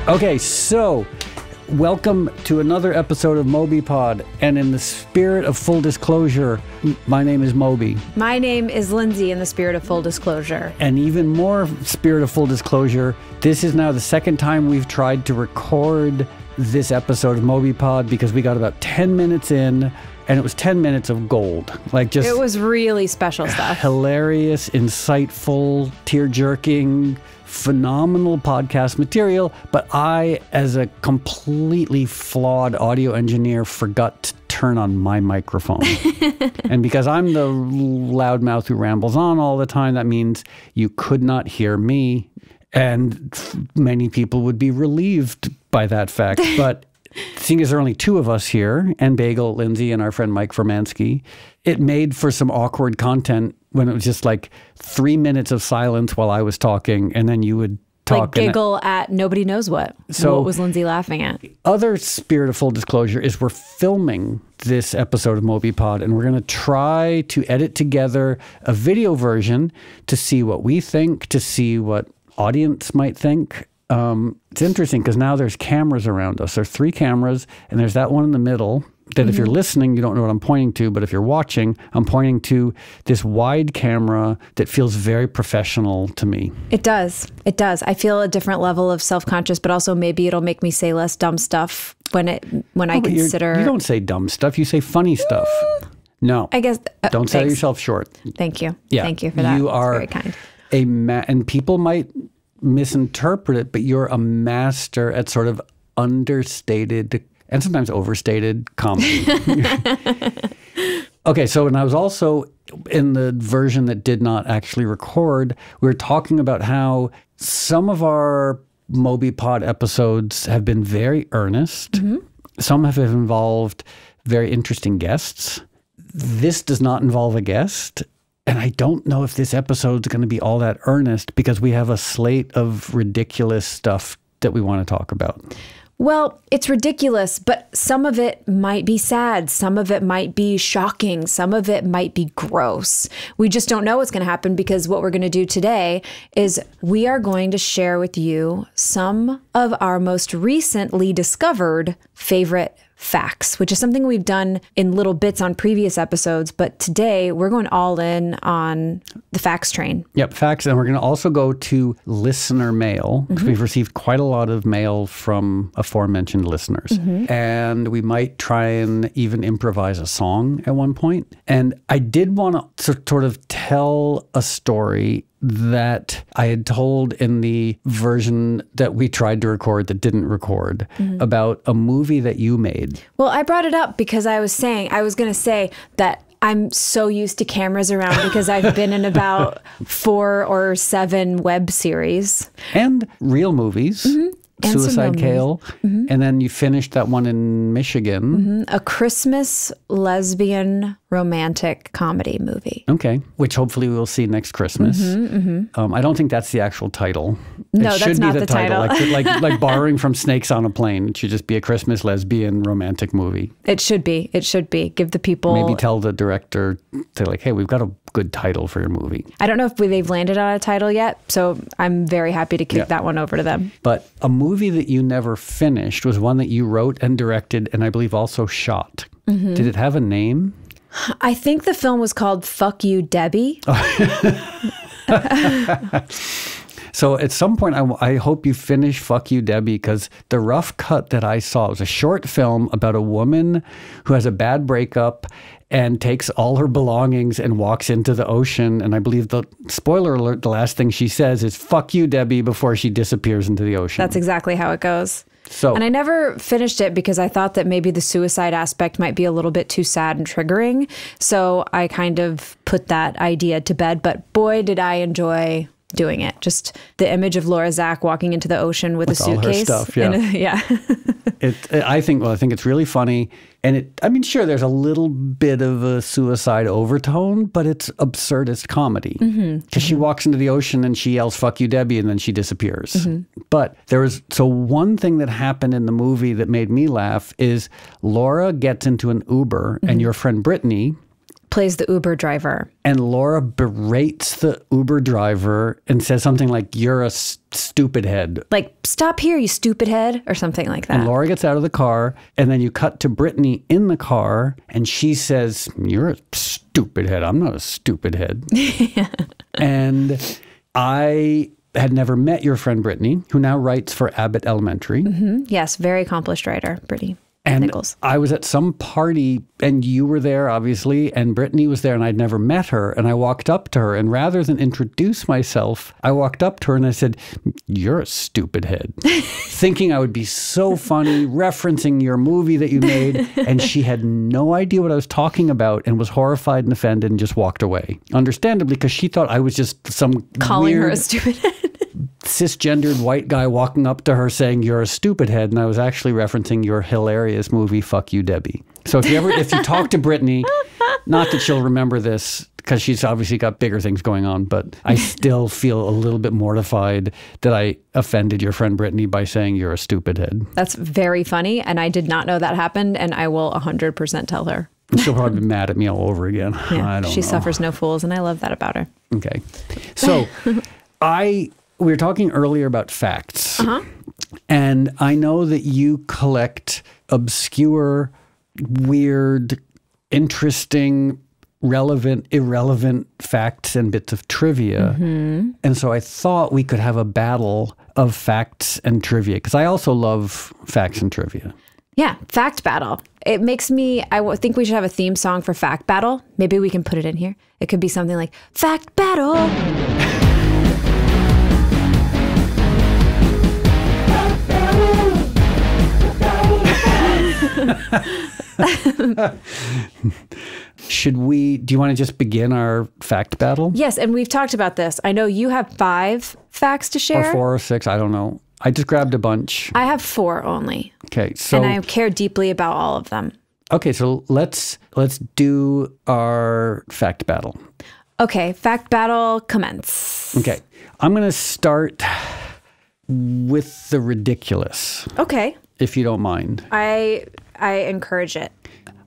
Okay, so welcome to another episode of Moby Pod. And in the spirit of full disclosure, my name is Moby. My name is Lindsay, in the spirit of full disclosure. And even more spirit of full disclosure, this is now the second time we've tried to record this episode of Moby Pod because we got about 10 minutes in and it was 10 minutes of gold. Like just it was really special stuff. Hilarious, insightful, tear-jerking, phenomenal podcast material, but I, as a completely flawed audio engineer, forgot to turn on my microphone. And because I'm the loudmouth who rambles on all the time, that means you could not hear me. And many people would be relieved by that fact. But seeing as there are only two of us here, and Bagel, Lindsay, and our friend Mike Formansky, it made for some awkward content when it was just like 3 minutes of silence while I was talking, and then you would talk. Like giggle at nobody knows what. So what was Lindsay laughing at? Other spirit of full disclosure is we're filming this episode of Moby Pod, and we're going to try to edit together a video version to see what we think, to see what audience might think. It's interesting because now there's cameras around us. There's 3 cameras, and there's that one in the middle that if you're listening, you don't know what I'm pointing to, but if you're watching, I'm pointing to this wide camera that feels very professional to me. It does. It does. I feel a different level of self-conscious, but also maybe it'll make me say less dumb stuff when I consider... You don't say dumb stuff. You say funny stuff. No. I guess... don't sell yourself short. Thank you. Yeah. Thank you for that. You are very kind. And people might misinterpret it, but you're a master at sort of understated and sometimes overstated comedy. Okay, so and I was also in the version that did not actually record, we were talking about how some of our Moby Pod episodes have been very earnest. Some have involved very interesting guests. This does not involve a guest. And I don't know if this episode's going to be all that earnest because we have a slate of ridiculous stuff that we want to talk about. Well, it's ridiculous, but some of it might be sad. Some of it might be shocking. Some of it might be gross. We just don't know what's going to happen because what we're going to do today is we are going to share with you some of our most recently discovered favorite facts, which is something we've done in little bits on previous episodes. But today we're going all in on the facts train. Yep, facts. And we're going to also go to listener mail because we've received quite a lot of mail from aforementioned listeners. And we might try and even improvise a song at one point. And I did want to sort of tell a story that I had told in the version that we tried to record that didn't record about a movie that you made. Well, I brought it up because I was going to say that I'm so used to cameras around because I've been in about 4 or 7 web series. And real movies. And Suicide Kale. And then you finished that one in Michigan. A Christmas lesbian romantic comedy movie. Okay. Which hopefully we'll see next Christmas. I don't think that's the actual title. No, it that's should not be the title. title. like borrowing from Snakes on a Plane. It should just be a Christmas lesbian romantic movie. It should be. It should be. Give the people... Maybe tell the director, say like, hey, we've got a good title for your movie. I don't know if they've landed on a title yet, so I'm very happy to kick that one over to them. But a movie that you never finished was one that you wrote and directed and I believe also shot. Did it have a name? I think the film was called Fuck You, Debbie. So at some point, I hope you finish Fuck You, Debbie, because the rough cut that I saw was a short film about a woman who has a bad breakup and takes all her belongings and walks into the ocean. And I believe the spoiler alert, the last thing she says is "fuck you, Debbie" before she disappears into the ocean. That's exactly how it goes. So, and I never finished it because I thought that maybe the suicide aspect might be a little bit too sad and triggering. So I kind of put that idea to bed. But boy, did I enjoy doing it. Just the image of Laura Zach walking into the ocean with a suitcase. All her stuff, yeah. I think it's really funny. And I mean, sure, there's a little bit of a suicide overtone, but it's absurdist comedy. Because she walks into the ocean and she yells, "Fuck you, Debbie," and then she disappears. But so one thing that happened in the movie that made me laugh is Laura gets into an Uber and your friend Brittany plays the Uber driver. And Laura berates the Uber driver and says something like, "You're a stupid head." Like, "Stop here, you stupid head," or something like that. And Laura gets out of the car, and then you cut to Brittany in the car, and she says, "You're a stupid head. I'm not a stupid head." And I had never met your friend Brittany, who now writes for Abbott Elementary. Yes, very accomplished writer, Brittany. And Nichols. I was at some party, and you were there, obviously, and Brittany was there, and I'd never met her. And I walked up to her, and rather than introduce myself, I walked up to her and I said, "You're a stupid head," thinking I would be so funny, referencing your movie that you made. And she had no idea what I was talking about and was horrified and offended and just walked away. Understandably, because she thought I was just some Calling weird, her a stupid head. cisgendered white guy walking up to her saying, "You're a stupid head," and I was actually referencing your hilarious movie, Fuck You, Debbie. So if you talk to Brittany, not that she'll remember this because she's obviously got bigger things going on, but I still feel a little bit mortified that I offended your friend Brittany by saying you're a stupid head. That's very funny, and I did not know that happened, and I will 100% tell her. She'll probably be mad at me all over again. Yeah, I don't she know. suffers no fools, and I love that about her. Okay. So we were talking earlier about facts. And I know that you collect obscure, weird, interesting, relevant, irrelevant facts and bits of trivia. And so I thought we could have a battle of facts and trivia, because I also love facts and trivia. Yeah, fact battle. It makes me, think we should have a theme song for fact battle. Maybe we can put it in here. It could be something like, fact battle. Do you want to just begin our fact battle? Yes, and we've talked about this. I know you have 5 facts to share. Or 4 or 6, I don't know. I just grabbed a bunch. I have 4 only. Okay, so and I care deeply about all of them. Okay, so let's do our fact battle. Okay, fact battle commence. Okay, I'm going to start with the ridiculous. Okay. If you don't mind. I encourage it.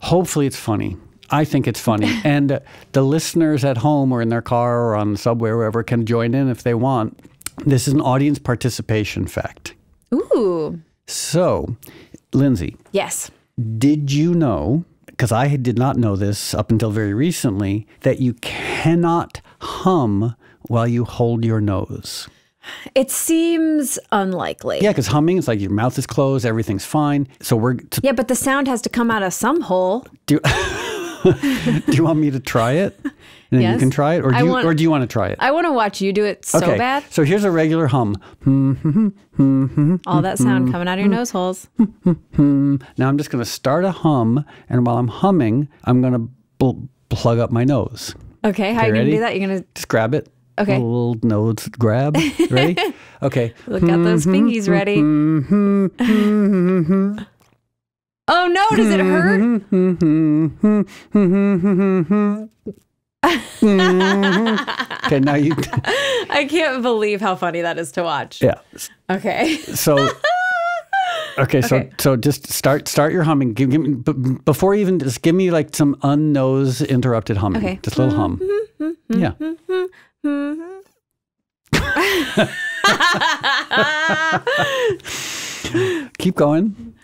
Hopefully it's funny. I think it's funny. And the listeners at home or in their car or on the subway or wherever can join in if they want. This is an audience participation fact. Ooh. So, Lindsay. Yes. Did you know, because I did not know this up until very recently, that you cannot hum while you hold your nose? It seems unlikely. Yeah, because humming is like your mouth is closed, everything's fine. So yeah, but the sound has to come out of some hole. Do you want me to try it? And then yes. You can try it? Or do you want to try it? I want to watch you do it so bad. So here's a regular hum. All that sound coming out of your nose holes. Now I'm just going to start a hum, and while I'm humming, I'm going to plug up my nose. Okay, how are you going to do that? You're going to just grab it. Okay. A little nose grab. Ready? Okay. Look at those fingies ready. Oh no, does it hurt? Okay, now you... I can't believe how funny that is to watch. Yeah. Okay. So... Okay, so just start your humming. Give me, before you even, just give me like some unnose interrupted humming. Okay. Just a little hum. Yeah. Keep going.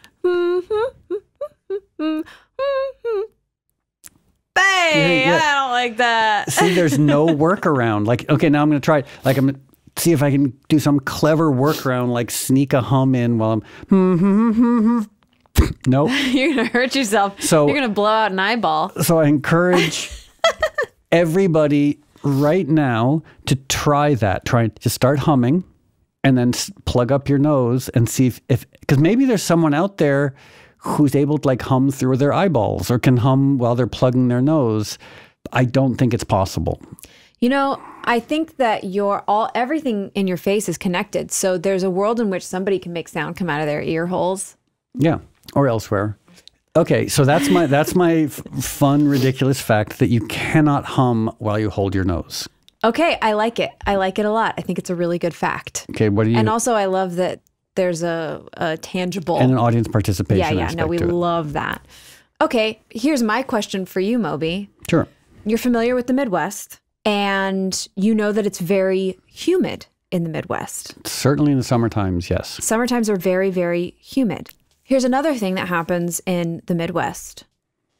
Hey, yeah. I don't like that. See, there's no workaround. Like, okay, now I'm going to try it. Like, I'm going to see if I can do some clever workaround, like sneak a hum in while I'm... Nope. You're going to hurt yourself. So you're going to blow out an eyeball. So I encourage everybody right now to try that. Try to start humming and then plug up your nose and see if because maybe there's someone out there who's able to like hum through their eyeballs or can hum while they're plugging their nose. I don't think it's possible. You know, I think that everything in your face is connected. So there's a world in which somebody can make sound come out of their ear holes. Yeah, or elsewhere. Okay, so that's my fun, ridiculous fact that you cannot hum while you hold your nose. Okay, I like it. I like it a lot. I think it's a really good fact. Okay, what do you... And also I love that there's a tangible... And an audience participation aspect. Yeah, no, we love that. Okay, here's my question for you, Moby. Sure. you're familiar with the Midwest, and you know that it's very humid in the Midwest. Certainly in the summer times, yes. Summer times are very, very humid. Here's another thing that happens in the Midwest.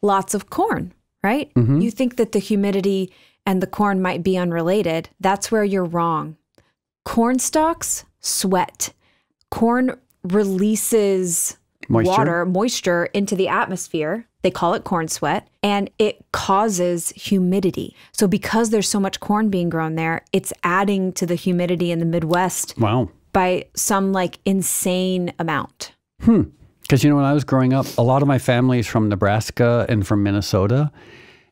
Lots of corn, right? You think that the humidity and the corn might be unrelated. That's where you're wrong. Corn stalks sweat. Corn releases moisture into the atmosphere. They call it corn sweat, and it causes humidity. So because there's so much corn being grown there, it's adding to the humidity in the Midwest by some like insane amount. Because, you know, when I was growing up, a lot of my family is from Nebraska and from Minnesota.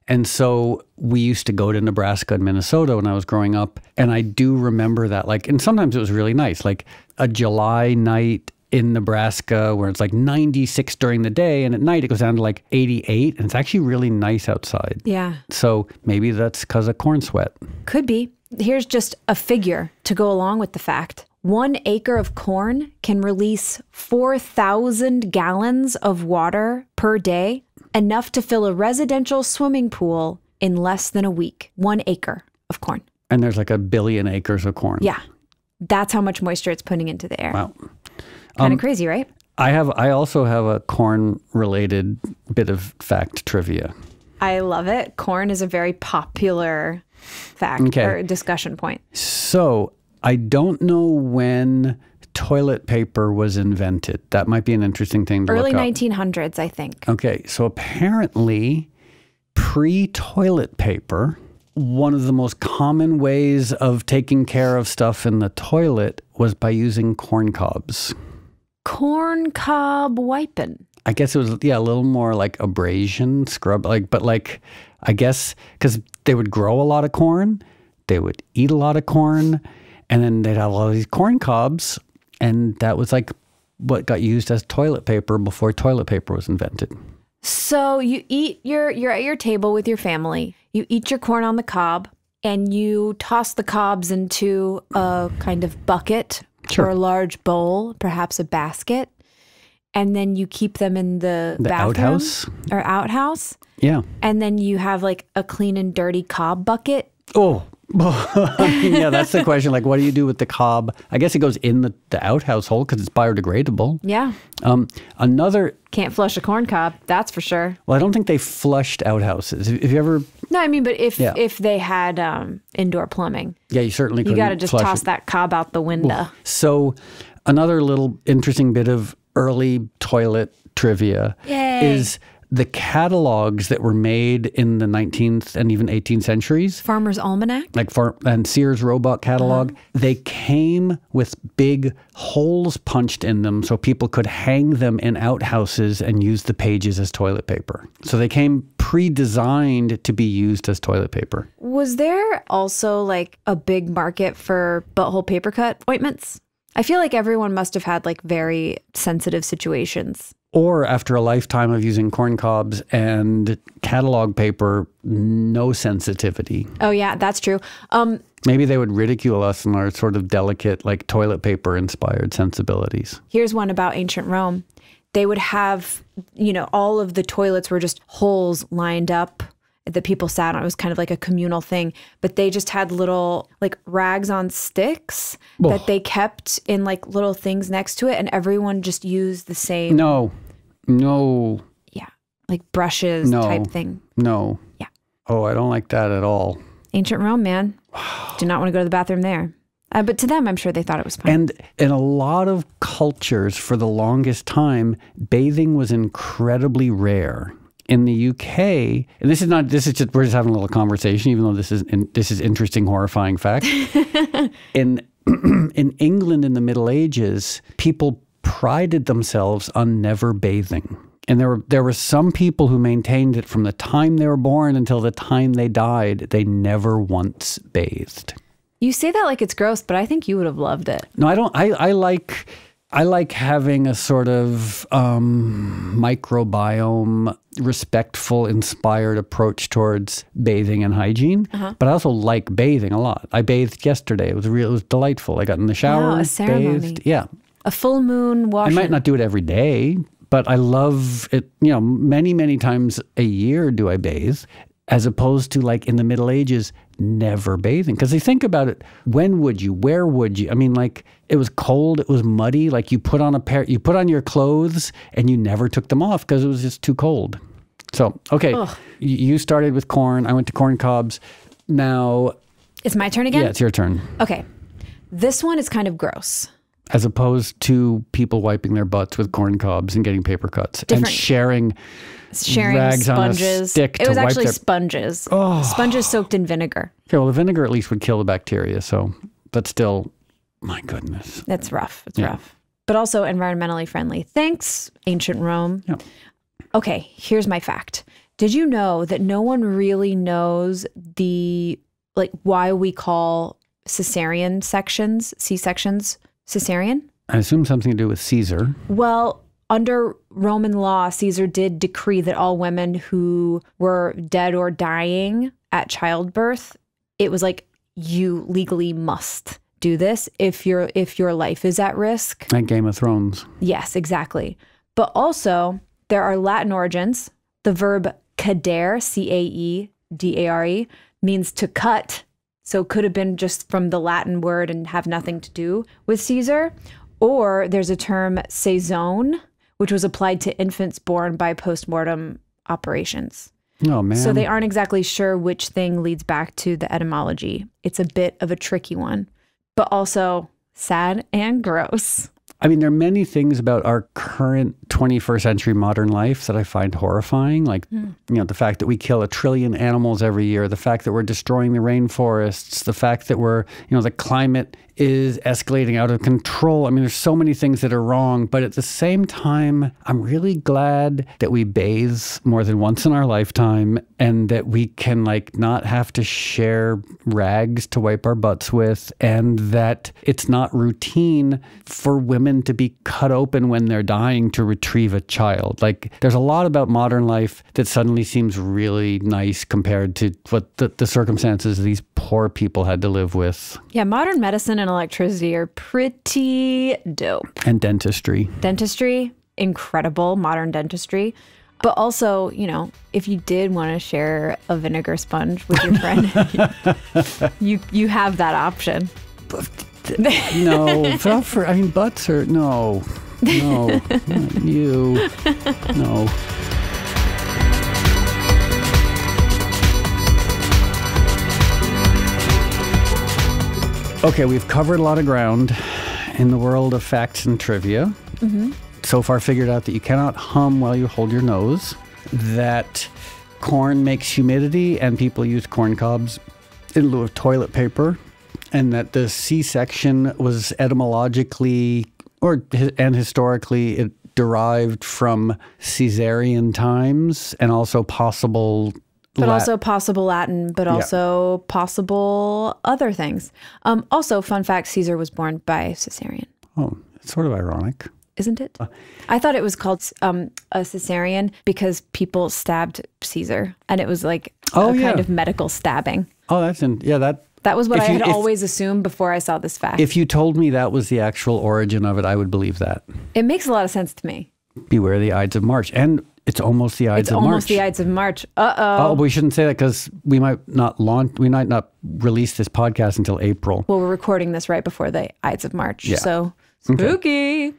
And so we used to go to Nebraska and Minnesota when I was growing up. And I do remember that, like, and sometimes it was really nice, like a July night in Nebraska where it's like 96 during the day, and at night it goes down to like 88, and it's actually really nice outside. Yeah. So maybe that's because of corn sweat. Could be. Here's just a figure to go along with the fact. 1 acre of corn can release 4,000 gallons of water per day, enough to fill a residential swimming pool in less than a week. 1 acre of corn. And there's like 1 billion acres of corn. Yeah. That's how much moisture it's putting into the air. Wow. Kind of crazy, right? I also have a corn-related bit of fact trivia. I love it. Corn is a very popular fact or discussion point. So I don't know when toilet paper was invented. That might be an interesting thing to Early look up. 1900s, I think. Okay, so apparently pre-toilet paper, one of the most common ways of taking care of stuff in the toilet was by using corn cobs. Corn cob wiping. I guess it was, a little more like abrasion, scrub, but I guess because they would grow a lot of corn, they would eat a lot of corn, and then they'd have all these corn cobs, and that was like what got used as toilet paper before toilet paper was invented. So you're at your table with your family, you eat your corn on the cob, and you toss the cobs into a kind of bucket or a large bowl, perhaps a basket, and then you keep them in the bathroom outhouse. Yeah. And then you have like a clean and dirty cob bucket. Oh, yeah, that's the question. Like, what do you do with the cob? I guess it goes in the outhouse hole because it's biodegradable. Yeah. Can't flush a corn cob, that's for sure. Well, I don't think they flushed outhouses. Have you ever? No, I mean, but if they had indoor plumbing. Yeah, you certainly couldn't. You got to just toss that cob out the window. Ooh. So another little interesting bit of early toilet trivia is the catalogs that were made in the 19th and even 18th centuries. Farmer's Almanac? And Sears Roebuck catalog. They came with big holes punched in them so people could hang them in outhouses and use the pages as toilet paper. So they came pre-designed to be used as toilet paper. Was there also like a big market for butthole paper cut ointments? I feel like everyone must have had like very sensitive situations. Or after a lifetime of using corn cobs and catalog paper, no sensitivity. Oh, yeah, that's true. Maybe they would ridicule us and our sort of delicate, like toilet paper inspired sensibilities. Here's one about ancient Rome. They would have, all of the toilets were just holes lined up that people sat on. It was kind of like a communal thing, but they just had little like rags on sticks that they kept in like little things next to it, and everyone just used the same. No. Yeah, like brushes type thing. No. Yeah. Oh, I don't like that at all. Ancient Rome, man. Do not want to go to the bathroom there. But to them, I'm sure they thought it was fine. And in a lot of cultures, for the longest time, bathing was incredibly rare. In the UK, and we're just having a little conversation, even though this is interesting, horrifying fact. in England in the Middle Ages, people prided themselves on never bathing. And there were some people who maintained that from the time they were born until the time they died, they never once bathed. You say that like it's gross, but I think you would have loved it. No, I don't. I like having a sort of microbiome, respectful, inspired approach towards bathing and hygiene. But I also like bathing a lot. I bathed yesterday. It was delightful. I got in the shower, a ceremony. bathed. Yeah. A full moon wash. I might not do it every day, but I love it. Many, many times a year do I bathe. as opposed to like in the Middle Ages, never bathing. Because they think about it, when would you, where would you? I mean, like it was cold, it was muddy, like you put on your clothes and you never took them off because it was just too cold. So, okay, you started with corn, I went to corn cobs. Now... It's my turn again? Yeah, it's your turn. Okay. This one is kind of gross. As opposed to people wiping their butts with corn cobs and getting paper cuts. And sharing rags sponges. On a stick it was to wipe actually their... sponges. Oh. Sponges soaked in vinegar. Okay, well, the vinegar at least would kill the bacteria. So that's still, my goodness. That's rough. It's rough. But also environmentally friendly. Thanks, ancient Rome. Yeah. Okay, here's my fact. Did you know that no one really knows why we call cesarean sections, C-sections, cesarean? I assume something to do with Caesar. Well, under Roman law, Caesar did decree that all women who were dead or dying at childbirth, it was like, you legally must do this if your life is at risk. Like Game of Thrones. Yes, exactly. But also, there are Latin origins. The verb cadere, C-A-E-D-A-R-E, means to cut. So it could have been just from the Latin word and have nothing to do with Caesar. Or there's a term saison, which was applied to infants born by postmortem operations. Oh, man. So they aren't exactly sure which thing leads back to the etymology. It's a bit of a tricky one, but also sad and gross. I mean, there are many things about our current 21st century modern life that I find horrifying. Like, the fact that we kill 1 trillion animals every year, the fact that we're destroying the rainforests, the fact that the climate is escalating out of control. I mean, there's so many things that are wrong, but at the same time, I'm really glad that we bathe more than once in our lifetime and that we can not have to share rags to wipe our butts with, and that it's not routine for women to be cut open when they're dying to retrieve a child. Like, there's a lot about modern life that suddenly seems really nice compared to what the circumstances these poor people had to live with. Yeah, modern medicine and electricity are pretty dope. And dentistry. Dentistry, incredible, modern dentistry. But also, if you did want to share a vinegar sponge with your friend, you have that option. No, butts are, no, not you, no. Okay, we've covered a lot of ground in the world of facts and trivia. Mm-hmm. So far figured out that you cannot hum while you hold your nose, that corn makes humidity and people use corn cobs in lieu of toilet paper, and that the C-section was etymologically and historically it derived from Caesarian times and also possible... But also possible Latin, but also possible other things. Also, fun fact, Caesar was born by cesarean. Oh, it's sort of ironic. Isn't it? I thought it was called a cesarean because people stabbed Caesar. And it was like kind of medical stabbing. Oh, that was what I had always assumed before I saw this fact. If you told me that was the actual origin of it, I would believe that. It makes a lot of sense to me. Beware the Ides of March. And it's almost the Ides of March. It's almost the Ides of March. Uh-oh. Oh, we shouldn't say that because we might not release this podcast until April. Well, we're recording this right before the Ides of March. Yeah. So spooky.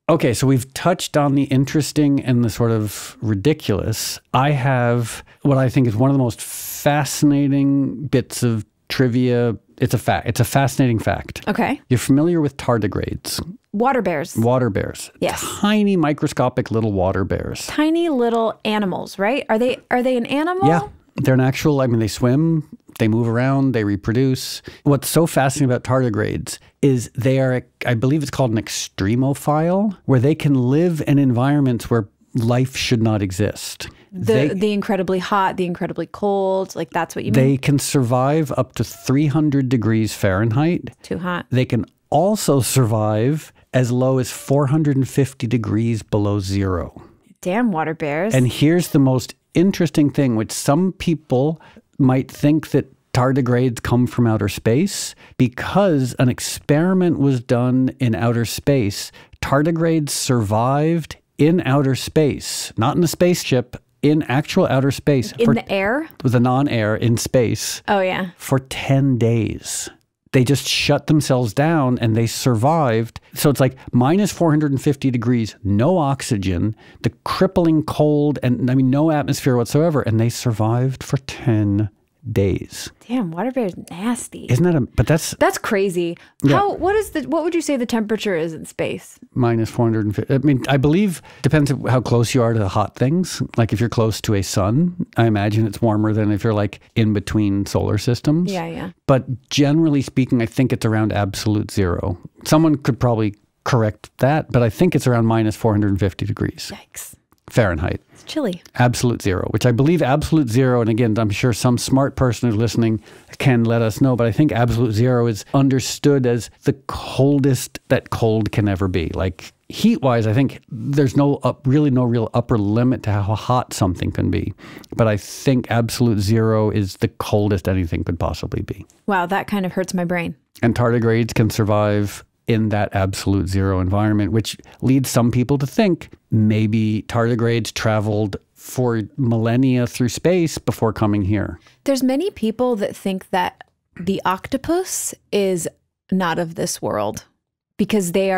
Okay, so we've touched on the interesting and the sort of ridiculous. I have what I think is one of the most fascinating bits of trivia. It's a fact. It's a fascinating fact. Okay. You're familiar with tardigrades? Water bears. Water bears. Yes. Tiny microscopic little water bears. Tiny little animals, right? Are they an animal? Yeah. They're an actual, they swim, they move around, they reproduce. What's so fascinating about tardigrades is they are, I believe it's called an extremophile, where they can live in environments where life should not exist. The incredibly hot, the incredibly cold, that's what you mean? They can survive up to 300 degrees Fahrenheit. Too hot. They can also survive as low as 450 degrees below zero. Damn water bears. And here's the most interesting thing, which some people might think that tardigrades come from outer space, because an experiment was done in outer space. Tardigrades survived in outer space, not in a spaceship, in actual outer space. In the air? With a non-air in space. Oh, yeah. For 10 days. They just shut themselves down and they survived. So it's like minus 450 degrees, no oxygen, the crippling cold, and I mean, no atmosphere whatsoever. And they survived for 10 days. Damn, water bear is nasty. Isn't that but that's crazy. Yeah. What would you say the temperature is in space? Minus 450. I mean, I believe depends on how close you are to the hot things. Like if you're close to a sun, I imagine it's warmer than if you're like in between solar systems. Yeah. But generally speaking, I think it's around absolute zero. Someone could probably correct that, but I think it's around minus 450 degrees. Yikes. Fahrenheit. It's chilly. Absolute zero, which I believe absolute zero, and again, I'm sure some smart person who's listening can let us know, but I think absolute zero is understood as the coldest that cold can ever be. Like heat-wise, I think there's really no real upper limit to how hot something can be. But I think absolute zero is the coldest anything could possibly be. Wow, that kind of hurts my brain. And tardigrades can survive in that absolute zero environment, which leads some people to think maybe tardigrades traveled for millennia through space before coming here. There's many people that think that the octopus is not of this world because they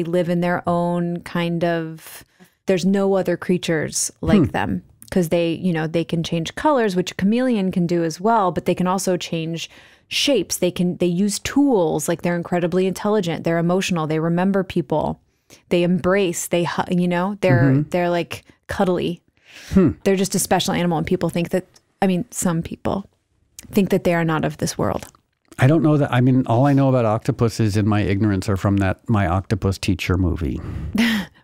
live in their own kind of, there's no other creatures like them because they can change colors, which a chameleon can do as well, but they can also change shapes. They use tools, like they're incredibly intelligent, they're emotional, they remember people, they embrace, they're like cuddly. They're just a special animal, and people think that, some people think that they are not of this world. I don't know that. I mean, all I know about octopuses in my ignorance are from that My Octopus Teacher movie.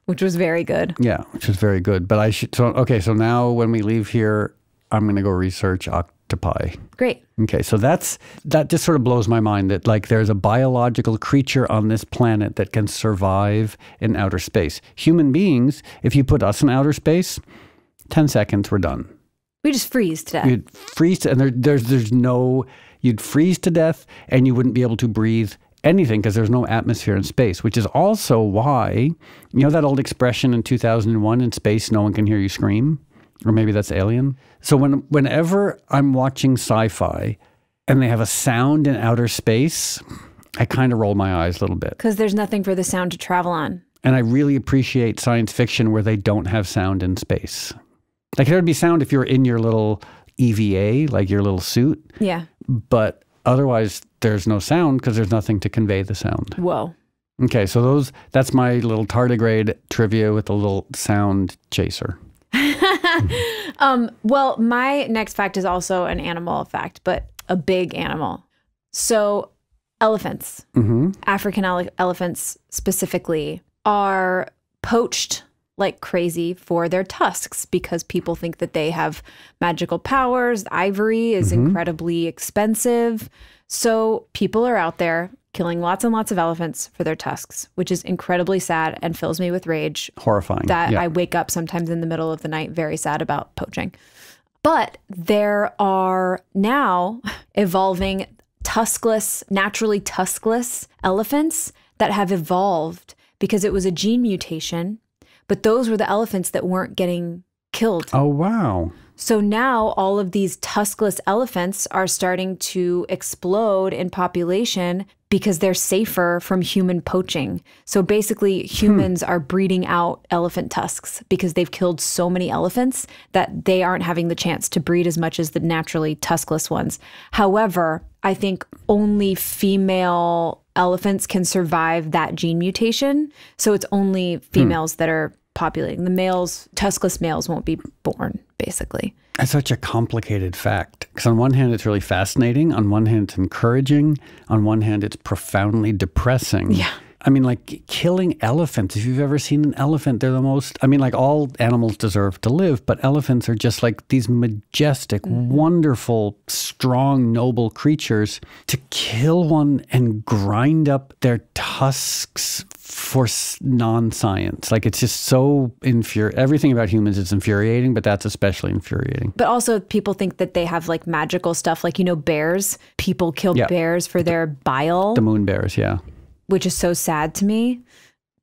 Which was very good. Yeah, which was very good. But so now when we leave here, I'm going to go research octopi. Great. Okay, so that just sort of blows my mind that like there's a biological creature on this planet that can survive in outer space. Human beings, if you put us in outer space, 10 seconds, we're done. We just freeze to death. You'd freeze, you'd freeze to death, and you wouldn't be able to breathe anything because there's no atmosphere in space, which is also why, that old expression in 2001, in space, no one can hear you scream? Or maybe that's Alien. So whenever I'm watching sci-fi and they have a sound in outer space, I kind of roll my eyes a little bit. Because there's nothing for the sound to travel on. And I really appreciate science fiction where they don't have sound in space. Like there'd be sound if you're in your little EVA, like your little suit. Yeah. But otherwise, there's no sound because there's nothing to convey the sound. Whoa. Okay, so that's my little tardigrade trivia with a little sound chaser. Well, my next fact is also an animal fact, but a big animal. So elephants, African elephants specifically, are poached like crazy for their tusks because people think that they have magical powers. Ivory is incredibly expensive. So people are out there killing lots and lots of elephants for their tusks, which is incredibly sad and fills me with rage. Horrifying. That I wake up sometimes in the middle of the night very sad about poaching. But there are now evolving naturally tuskless elephants that have evolved because it was a gene mutation, but those were the elephants that weren't getting killed. Oh, wow. So now all of these tuskless elephants are starting to explode in population because they're safer from human poaching. So basically humans are breeding out elephant tusks because they've killed so many elephants that they aren't having the chance to breed as much as the naturally tuskless ones. However, I think only female elephants can survive that gene mutation. So it's only females that are populating. The males, tuskless males, won't be born, basically. That's such a complicated fact. Because on one hand, it's really fascinating. On one hand, it's encouraging. On one hand, it's profoundly depressing. Yeah. I mean, like killing elephants. If you've ever seen an elephant, they're the most, I mean, like all animals deserve to live, but elephants are just like these majestic, wonderful, strong, noble creatures. To kill one and grind up their tusks for non-science. Like it's just so everything about humans is infuriating, but that's especially infuriating. But also people think that they have like magical stuff, like, bears. People kill bears for their bile. The moon bears, yeah. Which is so sad to me.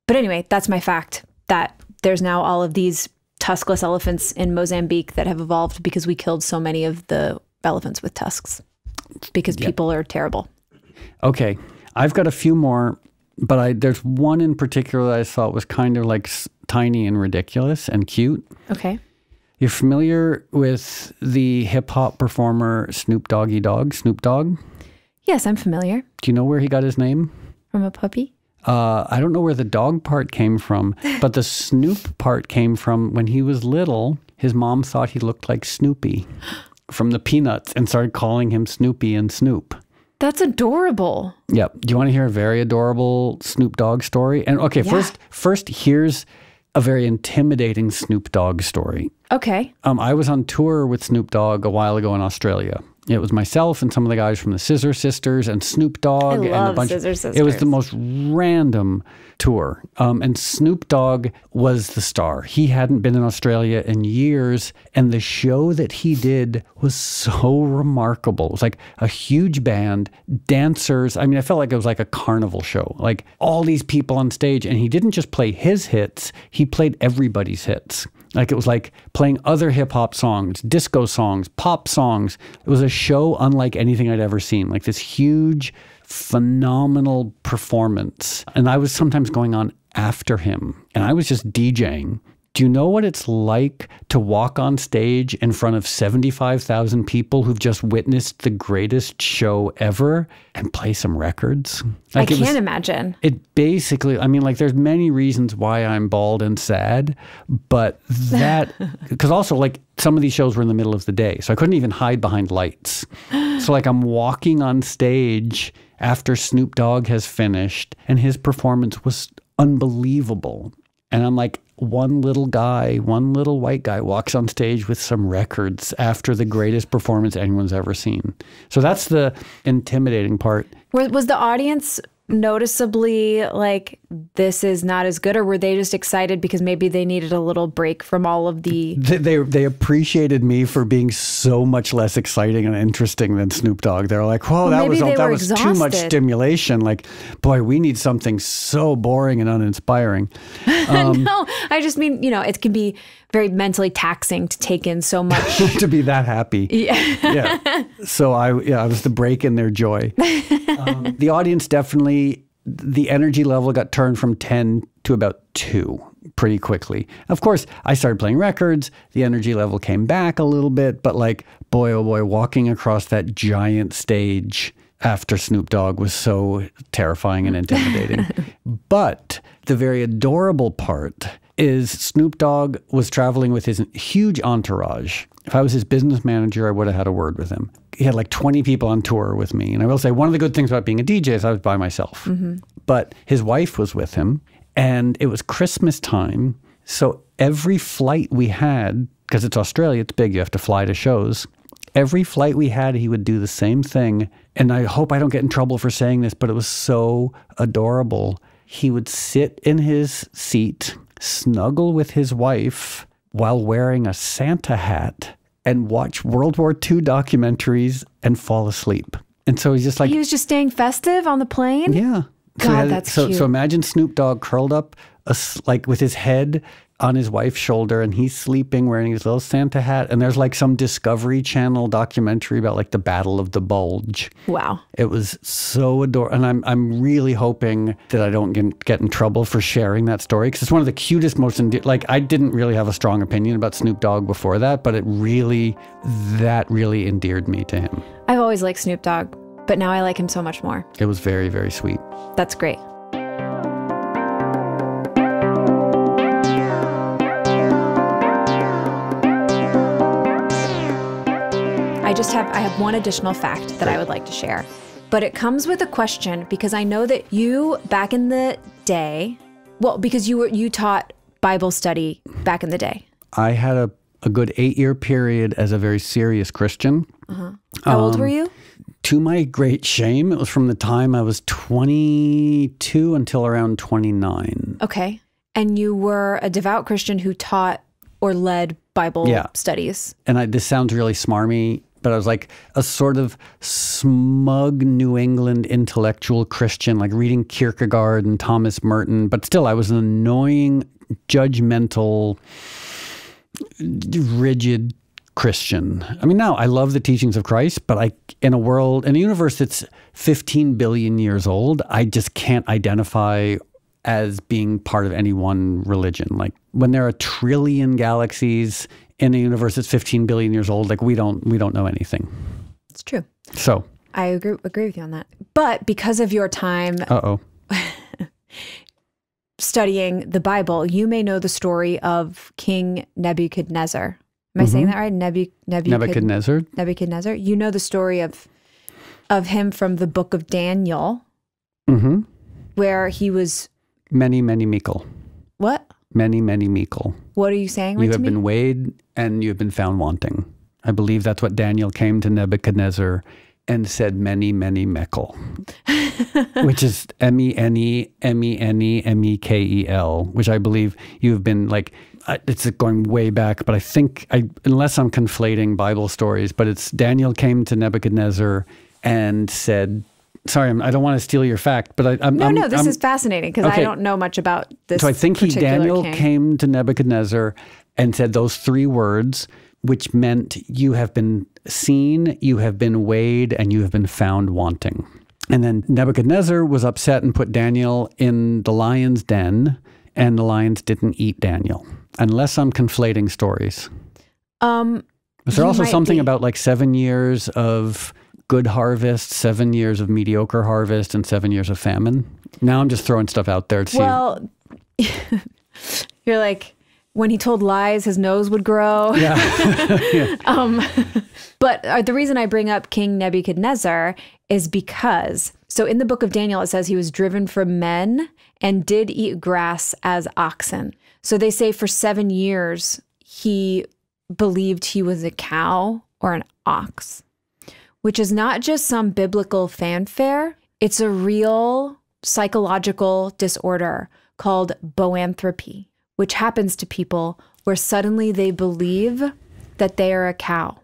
But anyway, that's my fact, that there's now all of these tuskless elephants in Mozambique that have evolved because we killed so many of the elephants with tusks because people are terrible. Okay. I've got a few more, but there's one in particular that I thought was kind of like tiny and ridiculous and cute. Okay. You're familiar with the hip hop performer Snoop Doggy Dogg, Snoop Dogg? Yes, I'm familiar. Do you know where he got his name? From a puppy? I don't know where the dog part came from, but the Snoop part came from when he was little. His mom thought he looked like Snoopy from the Peanuts and started calling him Snoopy and Snoop. That's adorable. Yep. Do you want to hear a very adorable Snoop Dogg story? And okay, first here's a very intimidating Snoop Dogg story. Okay. I was on tour with Snoop Dogg a while ago in Australia. It was myself and some of the guys from the Scissor Sisters and Snoop Dogg. I love and a bunch Scissor Sisters. It was the most random tour. And Snoop Dogg was the star. He hadn't been in Australia in years. And the show that he did was so remarkable. It was like a huge band, dancers. I mean, I felt like it was like a carnival show. Like all these people on stage. And he didn't just play his hits. He played everybody's hits. Like it was like playing other hip hop songs, disco songs, pop songs. It was a show unlike anything I'd ever seen. Like this huge, phenomenal performance. And I was sometimes going on after him and I was just DJing. Do you know what it's like to walk on stage in front of 75,000 people who've just witnessed the greatest show ever and play some records? Like I can't imagine. It basically, I mean, like there's many reasons why I'm bald and sad, but that, because also like some of these shows were in the middle of the day, so I couldn't even hide behind lights. So like I'm walking on stage after Snoop Dogg has finished and his performance was unbelievable. And I'm like, one little white guy walks on stage with some records after the greatest performance anyone's ever seen. So that's the intimidating part. Was the audience noticeably like, this is not as good, or were they just excited because maybe they needed a little break from all of the... They appreciated me for being so much less exciting and interesting than Snoop Dogg. They were like, whoa, that was too much stimulation. Like, boy, we need something so boring and uninspiring. No, I just mean, it can be very mentally taxing to take in so much. To be that happy. Yeah. So I was the break in their joy. The audience definitely, the energy level got turned from 10 to about 2 pretty quickly. Of course, I started playing records. The energy level came back a little bit, but like, boy, oh boy, walking across that giant stage after Snoop Dogg was so terrifying and intimidating. But the very adorable part is Snoop Dogg was traveling with his huge entourage. If I was his business manager, I would have had a word with him. He had like 20 people on tour with me. And I will say one of the good things about being a DJ is I was by myself. Mm-hmm. But his wife was with him and it was Christmas time. So every flight we had, because it's Australia, it's big, you have to fly to shows. Every flight we had, he would do the same thing. And I hope I don't get in trouble for saying this, but it was so adorable. He would sit in his seat, snuggle with his wife while wearing a Santa hat and watch World War II documentaries and fall asleep. And so he's just like... He was just staying festive on the plane? Yeah. God, that's cute. So imagine Snoop Dogg curled up like with his head on his wife's shoulder and he's sleeping wearing his little Santa hat. And there's like some Discovery Channel documentary about like the Battle of the Bulge. Wow. It was so adorable. And I'm really hoping that I don't get in trouble for sharing that story because it's one of the cutest, most like I didn't really have a strong opinion about Snoop Dogg before that, but that really endeared me to him. I've always liked Snoop Dogg, but now I like him so much more. It was very, very sweet. That's great. I have one additional fact that I would like to share, but it comes with a question because I know that you back in the day, well, because you taught Bible study back in the day. I had a good 8-year period as a very serious Christian. Uh-huh. How old were you? To my great shame, it was from the time I was 22 until around 29. Okay. And you were a devout Christian who taught or led Bible studies. And this sounds really smarmy, but I was like a sort of smug New England intellectual Christian, like reading Kierkegaard and Thomas Merton. But still, I was an annoying, judgmental, rigid Christian. I mean, now I love the teachings of Christ, but in a universe that's 15 billion years old, I just can't identify as being part of any one religion. Like when there are 1 trillion galaxies in a universe that's 15 billion years old, like we don't know anything. It's true. So I agree with you on that. But because of your time studying the Bible, you may know the story of King Nebuchadnezzar. Am I saying that right? Nebuchadnezzar. Nebuchadnezzar. You know the story of him from the book of Daniel, where he was many meekle. What? Many meekle. What are you saying? You have been weighed and you have been found wanting. I believe that's what Daniel came to Nebuchadnezzar and said, many mekel, which is MENEMENEMEKEL, which I believe you have been like, it's going way back, but I think, unless I'm conflating Bible stories, but it's Daniel came to Nebuchadnezzar and said, sorry, I don't want to steal your fact, but this is fascinating because I don't know much about this. So I think Daniel came to Nebuchadnezzar and said those 3 words, which meant you have been seen, you have been weighed, and you have been found wanting. And then Nebuchadnezzar was upset and put Daniel in the lion's den, and the lions didn't eat Daniel. Unless I'm conflating stories. Was there also something about like 7 years of good harvest, 7 years of mediocre harvest, and 7 years of famine? Now I'm just throwing stuff out there to see. Well, you're like, when he told lies, his nose would grow. Yeah. But the reason I bring up King Nebuchadnezzar is because, so in the book of Daniel, it says he was driven from men and did eat grass as oxen. So they say for 7 years, he believed he was a cow or an ox, which is not just some biblical fanfare. It's a real psychological disorder called boanthropy, which happens to people where suddenly they believe that they are a cow.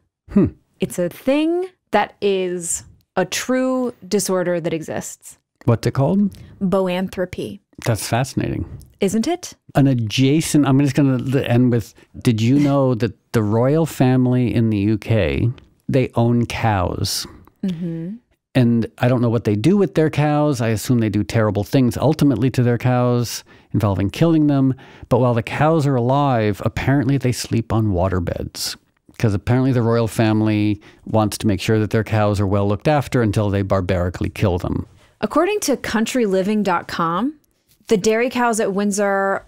It's a thing that is a true disorder that exists. What's it called? Boanthropy. That's fascinating. Isn't it? An adjacent, I'm just going to end with, did you know that the royal family in the UK, they own cows? And I don't know what they do with their cows. I assume they do terrible things ultimately to their cows involving killing them. But while the cows are alive, apparently they sleep on waterbeds. Because apparently the royal family wants to make sure that their cows are well looked after until they barbarically kill them. According to countryliving.com, the dairy cows at Windsor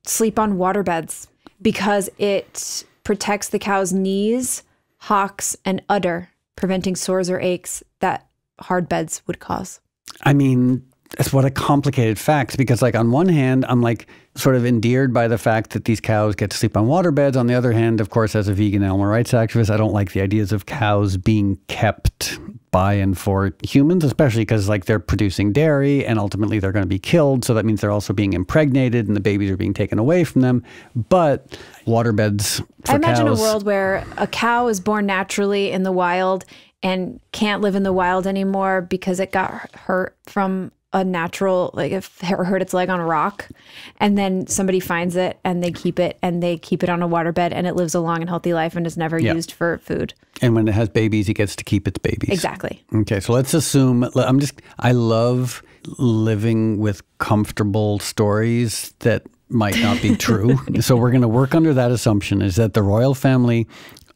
sleep on waterbeds because it protects the cow's knees, hocks, and udder, preventing sores or aches that hard beds would cause. I mean, that's what a complicated fact, because like on one hand, I'm like sort of endeared by the fact that these cows get to sleep on waterbeds. On the other hand, of course, as a vegan animal rights activist, I don't like the ideas of cows being kept by and for humans, especially because like they're producing dairy and ultimately they're going to be killed. So that means they're also being impregnated and the babies are being taken away from them. But waterbeds for I imagine cows, a world where a cow is born naturally in the wild and can't live in the wild anymore because it got hurt from a natural, like if it hurt its leg on a rock, and then somebody finds it and they keep it on a waterbed and it lives a long and healthy life and is never used for food. And when it has babies, it gets to keep its babies. Exactly. Okay, so let's assume, I love living with comfortable stories that might not be true. So we're going to work under that assumption, is that the royal family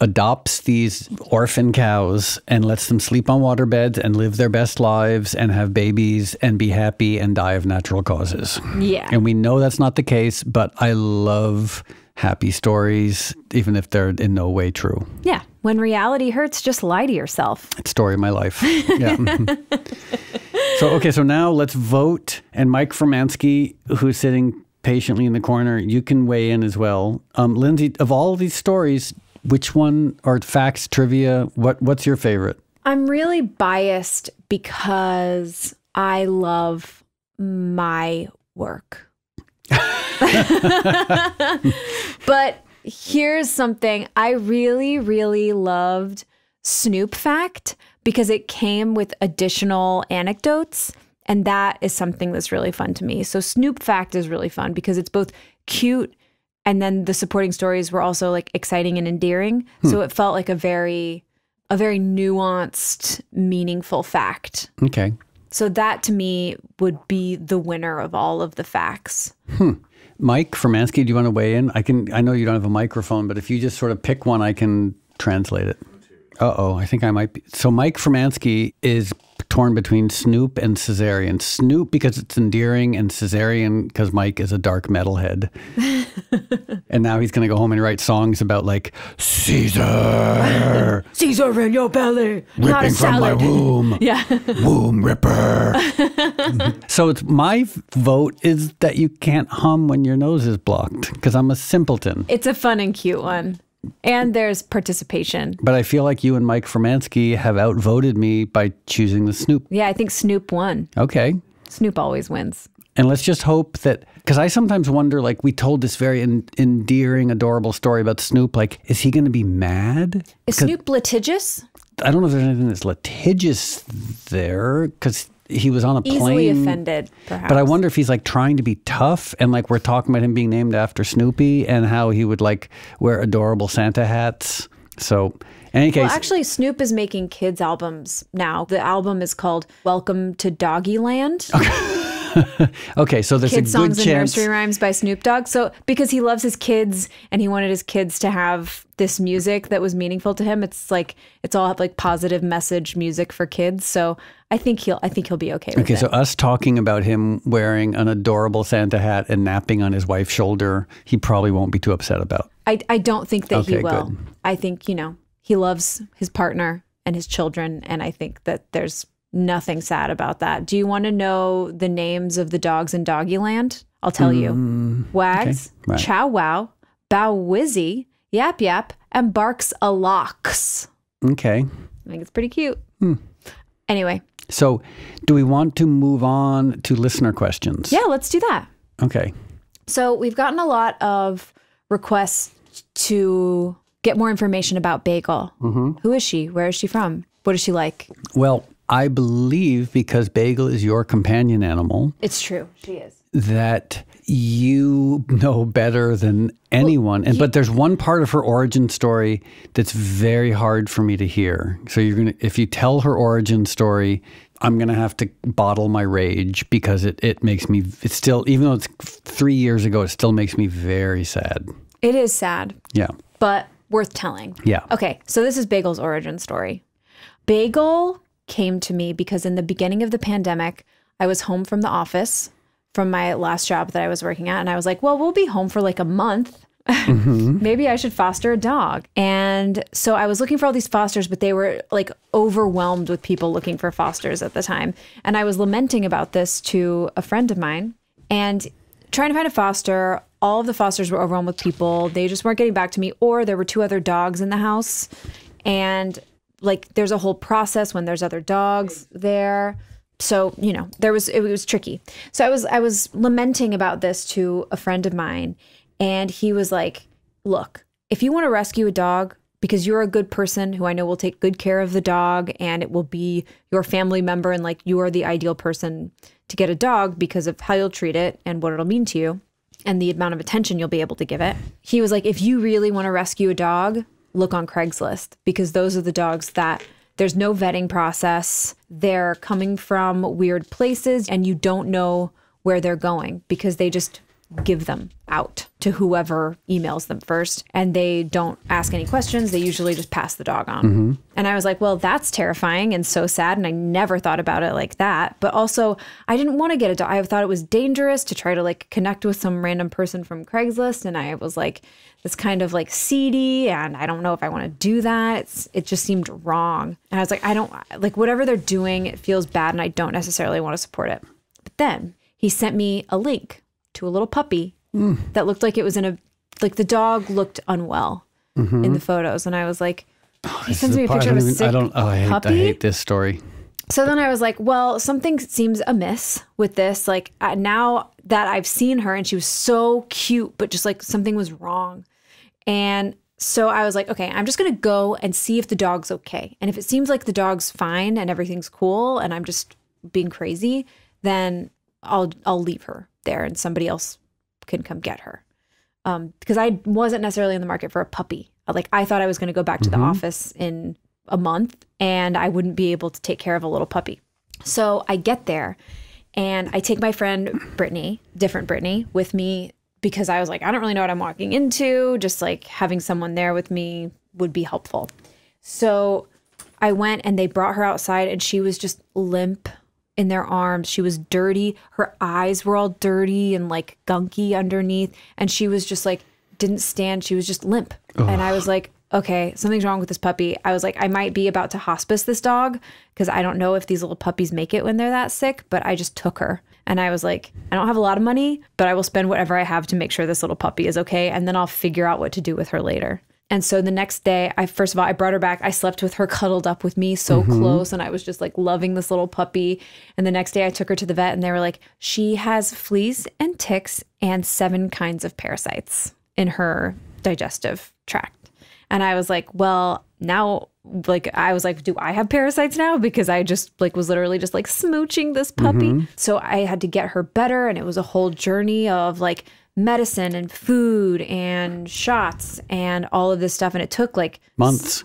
adopts these orphan cows and lets them sleep on waterbeds and live their best lives and have babies and be happy and die of natural causes. Yeah. And we know that's not the case, but I love happy stories, even if they're in no way true. Yeah. When reality hurts, just lie to yourself. It's the story of my life. Yeah. So now let's vote. And Mike Formansky, who's sitting patiently in the corner, you can weigh in as well. Lindsay, of all these stories, which one, or facts, trivia, what's your favorite? I'm really biased because I love my work. But here's something. I really, really loved Snoop Fact because it came with additional anecdotes. And that is something that's really fun to me. So Snoop Fact is really fun because it's both cute And then the supporting stories were also like exciting and endearing. So it felt like a very nuanced, meaningful fact. Okay. So that to me would be the winner of all of the facts. Mike Formansky, do you want to weigh in? I know you don't have a microphone, but if you just sort of pick one, I can translate it. I think I might be. So Mike Formansky is torn between Snoop and Caesarean. Snoop because it's endearing, and Caesarean because Mike is a dark metalhead. And now he's going to go home and write songs about like Caesar. Caesar in your belly, ripping not a from my salad. womb. Yeah. Womb ripper. So it's my vote is that you can't hum when your nose is blocked because I'm a simpleton. It's a fun and cute one. And there's participation. But I feel like you and Mike Formansky have outvoted me by choosing the Snoop. Yeah, I think Snoop won. Okay. Snoop always wins. And let's just hope that, because I sometimes wonder, like we told this very endearing, adorable story about Snoop, like, is he going to be mad? Is Snoop litigious? I don't know if there's anything that's litigious there, because he was on a plane. Easily offended, perhaps. But I wonder if he's like trying to be tough, and like we're talking about him being named after Snoopy and how he would like wear adorable Santa hats. So in any case. Well, actually, Snoop is making kids albums now. The album is called Welcome to Doggyland. Okay, so there's Kids a good songs and nursery rhymes by Snoop Dogg. So because he loves his kids and he wanted his kids to have this music that was meaningful to him, it's all like positive message music for kids. So I think he'll be okay with it. Okay, so us talking about him wearing an adorable Santa hat and napping on his wife's shoulder, he probably won't be too upset about. I don't think that he will. Good. I think, he loves his partner and his children, and I think that there's nothing sad about that. Do you want to know the names of the dogs in Doggyland? I'll tell you. Wags, okay. Right. Chow Wow, Bow Wizzy, Yap Yap, and Barks a Locks. Okay. I think it's pretty cute. Anyway. So do we want to move on to listener questions? Yeah, let's do that. Okay. So we've gotten a lot of requests to get more information about Bagel. Who is she? Where is she from? What is she like? Well, I believe because Bagel is your companion animal. It's true. She is. That you know better than anyone. But there's one part of her origin story that's very hard for me to hear. So if you tell her origin story, I'm going to have to bottle my rage because it makes me, it's still, even though it's 3 years ago, it still makes me very sad. It is sad. Yeah. But worth telling. Yeah. Okay. So this is Bagel's origin story. Bagel came to me because in the beginning of the pandemic, I was home from the office from my last job that I was working at. And I was like, well, we'll be home for like a month. Maybe I should foster a dog. And so I was looking for all these fosters, but they were like overwhelmed with people looking for fosters at the time. And I was lamenting about this to a friend of mine and trying to find a foster. All of the fosters were overwhelmed with people. They just weren't getting back to me, or there were 2 other dogs in the house. And like there's a whole process when there's other dogs there. So, it was tricky. So I was lamenting about this to a friend of mine, and he was like, look, if you want to rescue a dog because you're a good person who I know will take good care of the dog and it will be your family member and like you are the ideal person to get a dog because of how you'll treat it and what it'll mean to you and the amount of attention you'll be able to give it. He was like, if you really want to rescue a dog, look on Craigslist, because those are the dogs that there's no vetting process. They're coming from weird places and you don't know where they're going because they just give them out to whoever emails them first. And they don't ask any questions. They usually just pass the dog on. And I was like, well, that's terrifying and so sad. And I never thought about it like that. But also, I didn't want to get a dog. I thought it was dangerous to try to like connect with some random person from Craigslist. And I was like, it's kind of like seedy. And I don't know if I want to do that. It just seemed wrong. And I was like, I don't like whatever they're doing. It feels bad. And I don't necessarily want to support it. But then he sent me a link to a little puppy that looked like it was like the dog looked unwell in the photos. And I was like, he sends me a picture of a sick puppy. I hate this story. So then I was like, well, something seems amiss with this. Like now that I've seen her and she was so cute, but just like something was wrong. And so I was like, okay, I'm just going to go and see if the dog's okay. And if it seems like the dog's fine and everything's cool and I'm just being crazy, then I'll leave her there and somebody else can come get her. because I wasn't necessarily in the market for a puppy. Like I thought I was going to go back to the office in a month and I wouldn't be able to take care of a little puppy. So I get there and I take my friend Brittany, different Brittany, with me because I was like, I don't really know what I'm walking into. Just like having someone there with me would be helpful. So I went and they brought her outside and she was just limp in their arms. She was dirty. Her eyes were all dirty and like gunky underneath. And she was just like, didn't stand. She was just limp. Ugh. And I was like, okay, something's wrong with this puppy. I was like, I might be about to hospice this dog because I don't know if these little puppies make it when they're that sick, but I just took her. And I was like, I don't have a lot of money, but I will spend whatever I have to make sure this little puppy is okay. And then I'll figure out what to do with her later. And so the next day, first of all, I brought her back. I slept with her cuddled up with me so close. And I was just like loving this little puppy. And the next day I took her to the vet and they were like, she has fleas and ticks and 7 kinds of parasites in her digestive tract. And I was like, well, now, like, I was like, do I have parasites now? Because I just like was literally just like smooching this puppy. So I had to get her better. And it was a whole journey of like medicine and food and shots and all of this stuff. And it took like months,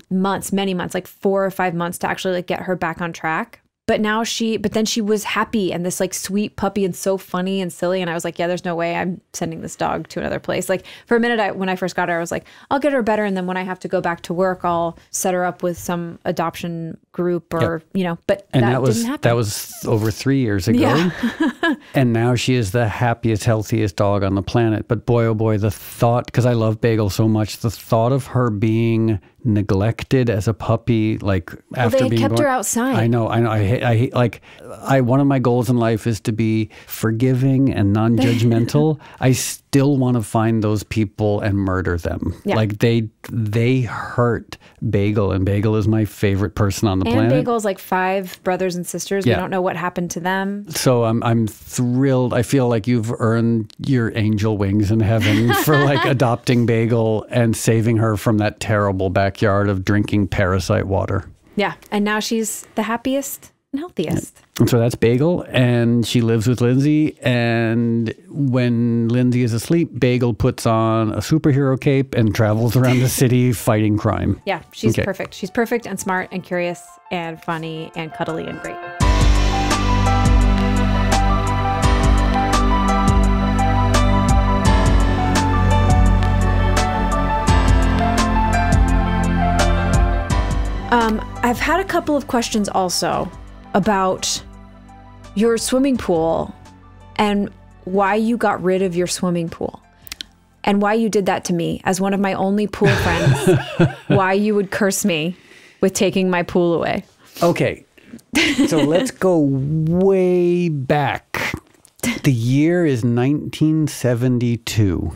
many months, like 4 or 5 months to actually like get her back on track. But then she was happy and this like sweet puppy and so funny and silly. And I was like, yeah, there's no way I'm sending this dog to another place. Like for a minute, when I first got her, I was like, I'll get her better. And then when I have to go back to work, I'll set her up with some adoption group or, you know, but that didn't happen. That was over 3 years ago. Yeah. And now she is the happiest, healthiest dog on the planet. But boy, oh boy, the thought, because I love Bagel so much, the thought of her being neglected as a puppy, like after being kept born, her outside. I know. I hate, like, one of my goals in life is to be forgiving and non-judgmental. I still want to find those people and murder them. Yeah. Like they hurt Bagel, and Bagel is my favorite person on the planet. And Bagel's like 5 brothers and sisters. Yeah. We don't know what happened to them. So I'm thrilled. I feel like you've earned your angel wings in heaven for like adopting Bagel and saving her from that terrible backyard of drinking parasite water. Yeah. And now she's the happiest and healthiest. And so that's Bagel, and she lives with Lindsay. And when Lindsay is asleep, Bagel puts on a superhero cape and travels around the city fighting crime. Yeah, she's perfect. She's perfect and smart and curious and funny and cuddly and great. I've had a couple of questions also about your swimming pool and why you got rid of your swimming pool and why you did that to me as one of my only pool friends, why you would curse me with taking my pool away. Okay, so let's go way back. The year is 1972.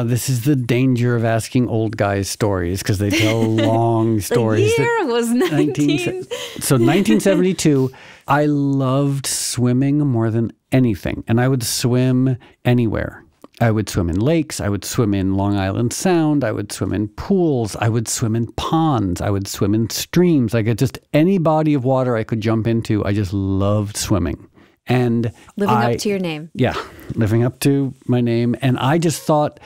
This is the danger of asking old guys stories because they tell long stories. The year was 1972. I loved swimming more than anything, and I would swim anywhere. I would swim in lakes. I would swim in Long Island Sound. I would swim in pools. I would swim in ponds. I would swim in streams. Like just any body of water I could jump into. I just loved swimming. And living up to your name. Yeah, living up to my name. And I just thought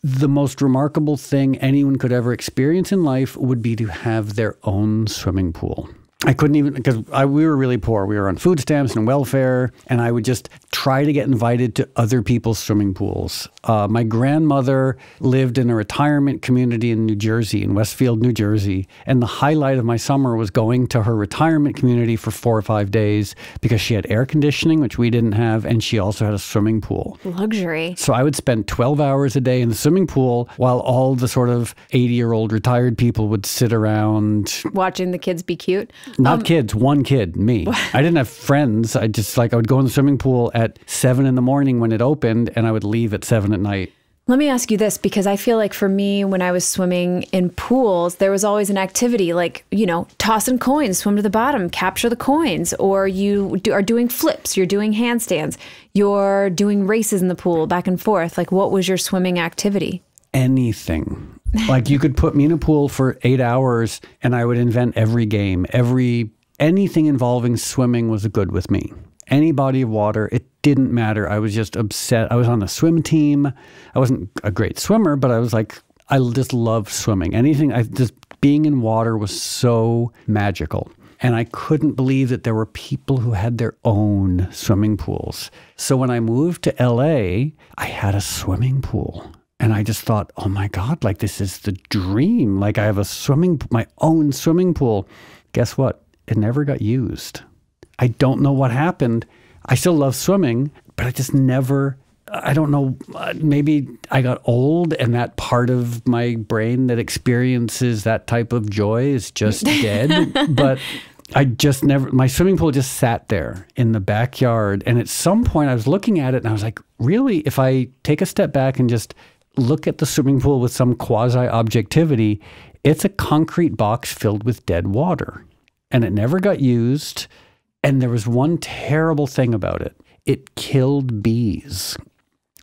the most remarkable thing anyone could ever experience in life would be to have their own swimming pool. I couldn't even, because we were really poor. We were on food stamps and welfare, and I would just try to get invited to other people's swimming pools. My grandmother lived in a retirement community in New Jersey, in Westfield, New Jersey, and the highlight of my summer was going to her retirement community for 4 or 5 days because she had air conditioning, which we didn't have, and she also had a swimming pool. Luxury. So I would spend 12 hours a day in the swimming pool while all the sort of 80-year-old retired people would sit around. Watching the kids be cute. Not kids, one kid, me. I didn't have friends. I would go in the swimming pool at 7 in the morning when it opened, and I would leave at 7 at night. Let me ask you this, because I feel like for me, when I was swimming in pools, there was always an activity like, you know, tossing coins, swim to the bottom, capture the coins, or you are doing flips, you're doing handstands, you're doing races in the pool back and forth. Like, what was your swimming activity? Anything. Like you could put me in a pool for 8 hours and I would invent every game. Anything involving swimming was good with me. any body of water. It didn't matter. I was just obsessed. I was on the swim team. I wasn't a great swimmer, but I was like, I just love swimming. Just being in water was so magical. And I couldn't believe that there were people who had their own swimming pools. So when I moved to LA, I had a swimming pool. And I just thought, oh my God, like this is the dream. Like I have my own swimming pool. Guess what? It never got used. I don't know what happened. I still love swimming, but I just never, I don't know, maybe I got old and that part of my brain that experiences that type of joy is just dead. But I just never, my swimming pool just sat there in the backyard. And at some point I was looking at it and I was like, really, if I take a step back and just look at the swimming pool with some quasi-objectivity, it's a concrete box filled with dead water. And it never got used. And there was one terrible thing about it. It killed bees.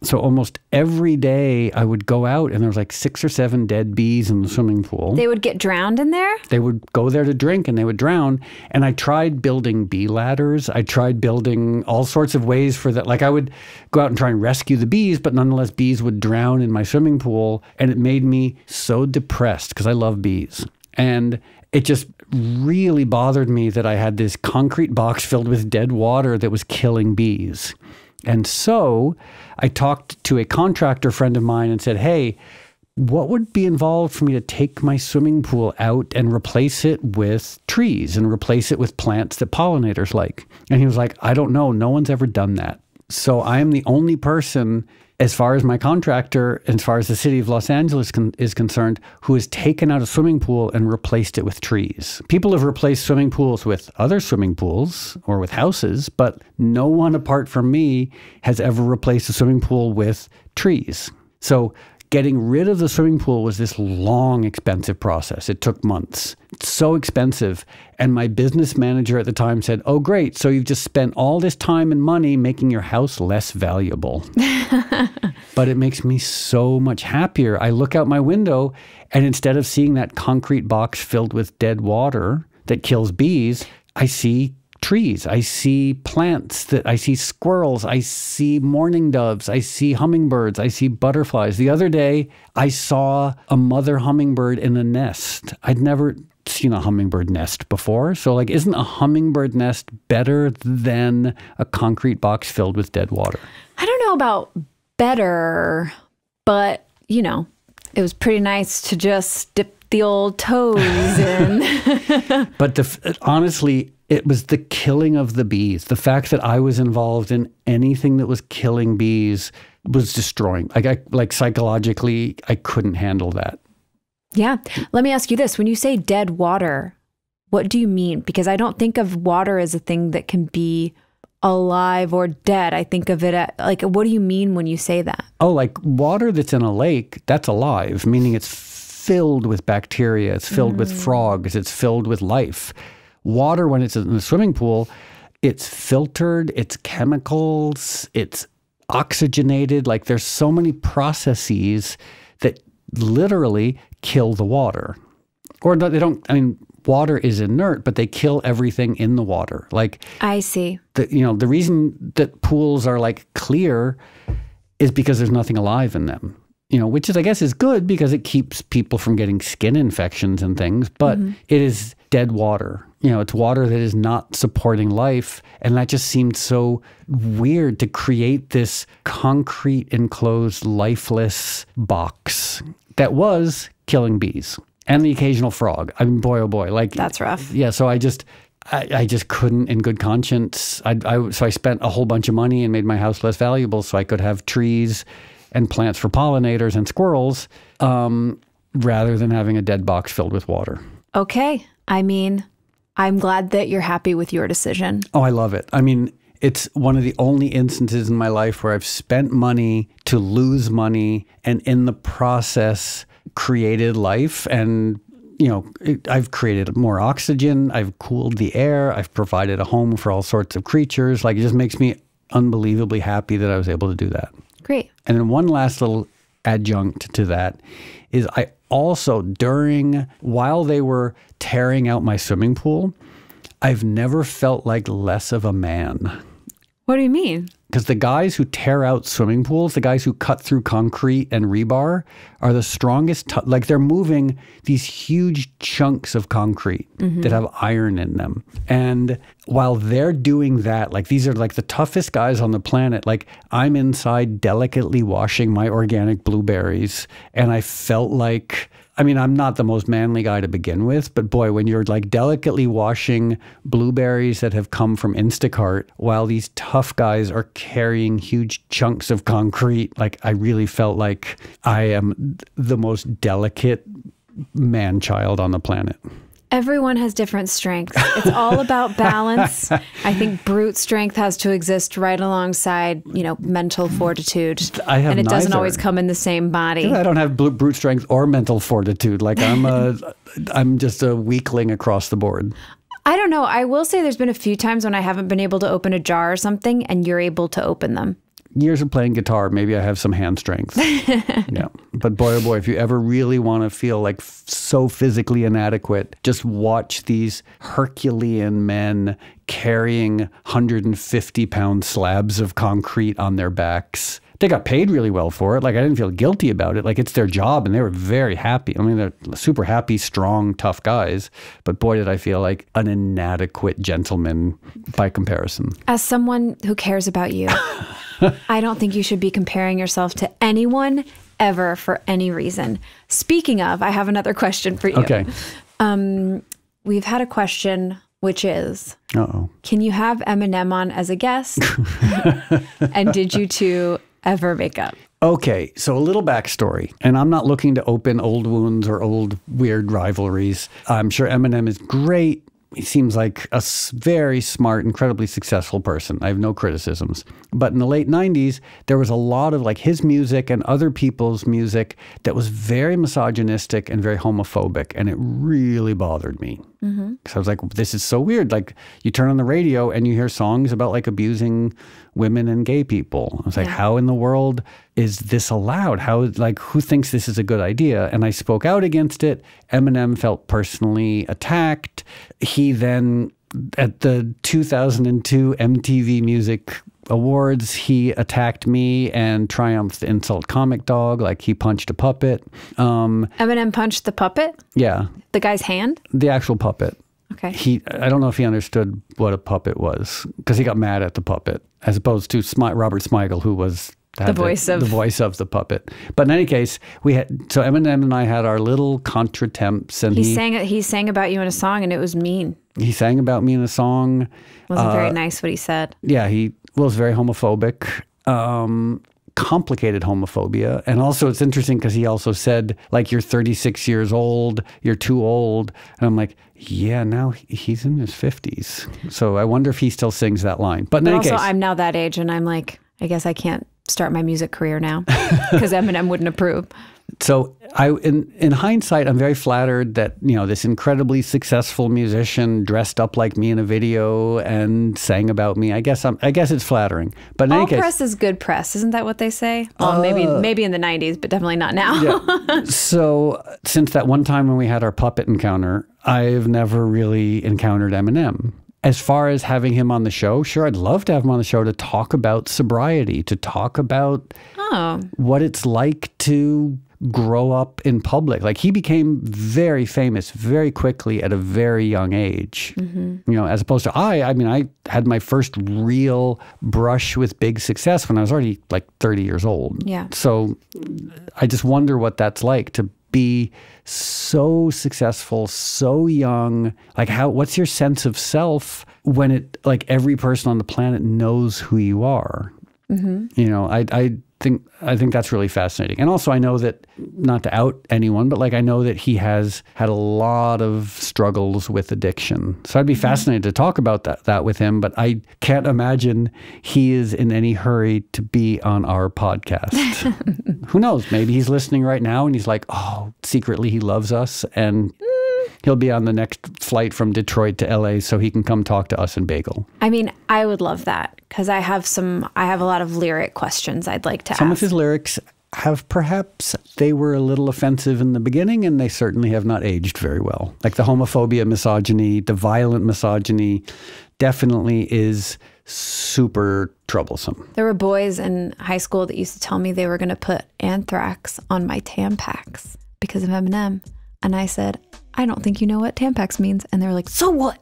So almost every day I would go out and there was like 6 or 7 dead bees in the swimming pool. They would get drowned in there? They would go there to drink and they would drown. And I tried building bee ladders. I tried building all sorts of ways for that. Like I would go out and try and rescue the bees, but nonetheless bees would drown in my swimming pool. And it made me so depressed because I love bees. And it just really bothered me that I had this concrete box filled with dead water that was killing bees. And so I talked to a contractor friend of mine and said, hey, what would be involved for me to take my swimming pool out and replace it with trees and replace it with plants that pollinators like? And he was like, I don't know. No one's ever done that. So I am the only person, as far as my contractor, as far as the city of Los Angeles is concerned, who has taken out a swimming pool and replaced it with trees. People have replaced swimming pools with other swimming pools or with houses, but no one apart from me has ever replaced a swimming pool with trees. So getting rid of the swimming pool was this long, expensive process. It took months. It's so expensive. And my business manager at the time said, oh, great. So you've just spent all this time and money making your house less valuable. But it makes me so much happier. I look out my window and instead of seeing that concrete box filled with dead water that kills bees, I see trees. I see plants, I see squirrels, I see mourning doves, I see hummingbirds, I see butterflies. The other day, I saw a mother hummingbird in a nest. I'd never seen a hummingbird nest before. So like, isn't a hummingbird nest better than a concrete box filled with dead water? I don't know about better, but you know, it was pretty nice to just dip the old toes in. But honestly, it was the killing of the bees. The fact that I was involved in anything that was killing bees was destroying. Like psychologically, I couldn't handle that. Yeah. Let me ask you this. When you say dead water, what do you mean? Because I don't think of water as a thing that can be alive or dead. I think of it like, what do you mean when you say that? Oh, like water that's in a lake, that's alive, meaning it's filled with bacteria, it's filled with frogs, it's filled with life. Water, when it's in the swimming pool, it's filtered, it's chemicals, it's oxygenated. Like there's so many processes that literally kill the water. Or they don't, I mean, water is inert, but they kill everything in the water. Like I see. The reason that pools are like clear is because there's nothing alive in them. Which is, I guess, is good because it keeps people from getting skin infections and things, but it is dead water. It's water that is not supporting life. And that just seemed so weird to create this concrete enclosed lifeless box that was killing bees and the occasional frog. I mean, boy, oh boy. Like that's rough. Yeah. So I just couldn't in good conscience. So I spent a whole bunch of money and made my house less valuable so I could have trees and plants for pollinators and squirrels, rather than having a dead box filled with water. Okay. I mean, I'm glad that you're happy with your decision. Oh, I love it. I mean, it's one of the only instances in my life where I've spent money to lose money and in the process created life. And, I've created more oxygen. I've cooled the air. I've provided a home for all sorts of creatures. Like it just makes me unbelievably happy that I was able to do that. Great. And then one last little adjunct to that is I also, while they were tearing out my swimming pool, I've never felt like less of a man. What do you mean? Because the guys who tear out swimming pools, the guys who cut through concrete and rebar are the strongest. Like they're moving these huge chunks of concrete that have iron in them. And while they're doing that, like these are like the toughest guys on the planet. Like I'm inside delicately washing my organic blueberries. And I felt like, I mean, I'm not the most manly guy to begin with, but boy, when you're like delicately washing blueberries that have come from Instacart while these tough guys are carrying huge chunks of concrete, like I really felt like I am the most delicate man-child on the planet. Everyone has different strengths. It's all about balance. I think brute strength has to exist right alongside, you know, mental fortitude. And it doesn't always come in the same body. I don't have brute strength or mental fortitude. Like I'm just a weakling across the board. I don't know. I will say there's been a few times when I haven't been able to open a jar or something and you're able to open them. Years of playing guitar, maybe I have some hand strength. Yeah. But boy, oh boy, if you ever really want to feel like so physically inadequate, just watch these Herculean men carrying 150-pound slabs of concrete on their backs. They got paid really well for it. Like I didn't feel guilty about it. Like it's their job and they were very happy. I mean, they're super happy, strong, tough guys. But boy, did I feel like an inadequate gentleman by comparison. As someone who cares about you, I don't think you should be comparing yourself to anyone ever for any reason. Speaking of, I have another question for you. Okay. We've had a question, which is, uh-oh, can you have Eminem on as a guest? And did you two ever make up? Okay, so a little backstory, and I'm not looking to open old wounds or old weird rivalries. I'm sure Eminem is great. He seems like a very smart, incredibly successful person. I have no criticisms. But in the late 90s, there was a lot of like his music and other people's music that was very misogynistic and very homophobic. And it really bothered me. Because I was like, this is so weird. Like you turn on the radio and you hear songs about like abusing women and gay people. I was like, how in the world is this allowed? How, like, who thinks this is a good idea? And I spoke out against it. Eminem felt personally attacked. He then, at the 2002 MTV Music Awards, he attacked me and triumphed the insult comic dog. Like he punched a puppet. Eminem punched the puppet? Yeah. The guy's hand? The actual puppet. Okay. I don't know if he understood what a puppet was because he got mad at the puppet as opposed to Robert Smigel, who was the voice of the puppet. But in any case, so Eminem and I had our little contretemps, and he sang about you in a song, and it was mean. He sang about me in a song. It wasn't very nice what he said. Yeah, he was very homophobic. Complicated homophobia. And also it's interesting because he also said, like, you're 36 years old, you're too old. And I'm like, yeah, now he's in his 50s. So I wonder if he still sings that line. But in any case, I'm now that age and I'm like, I guess I can't start my music career now because Eminem wouldn't approve. So in hindsight, I'm very flattered that, you know, this incredibly successful musician dressed up like me in a video and sang about me. I guess it's flattering. But in any case, press is good press. Isn't that what they say? Well, maybe in the 90s, but definitely not now. Yeah. So since that one time when we had our puppet encounter, I've never really encountered Eminem. As far as having him on the show, sure, I'd love to have him on the show to talk about sobriety, to talk about what it's like to grow up in public. Like he became very famous very quickly at a very young age, you know, as opposed to I had my first real brush with big success when I was already like 30 years old. Yeah. So I just wonder what that's like to be so successful, so young. Like what's your sense of self when it, like, every person on the planet knows who you are? You know, I think that's really fascinating. And also I know that, not to out anyone, but like I know that he has had a lot of struggles with addiction. So I'd be fascinated to talk about that with him, but I can't imagine he is in any hurry to be on our podcast. Who knows? Maybe he's listening right now and he's like, oh, secretly he loves us and he'll be on the next flight from Detroit to LA so he can come talk to us in Bagel. I mean, I would love that because I have a lot of lyric questions I'd like to ask. Some of his lyrics they were a little offensive in the beginning, and they certainly have not aged very well. Like the homophobia, misogyny, the violent misogyny, definitely is super troublesome. There were boys in high school that used to tell me they were going to put anthrax on my Tampax because of Eminem. And I said, I don't think you know what Tampax means. And they were like, so what?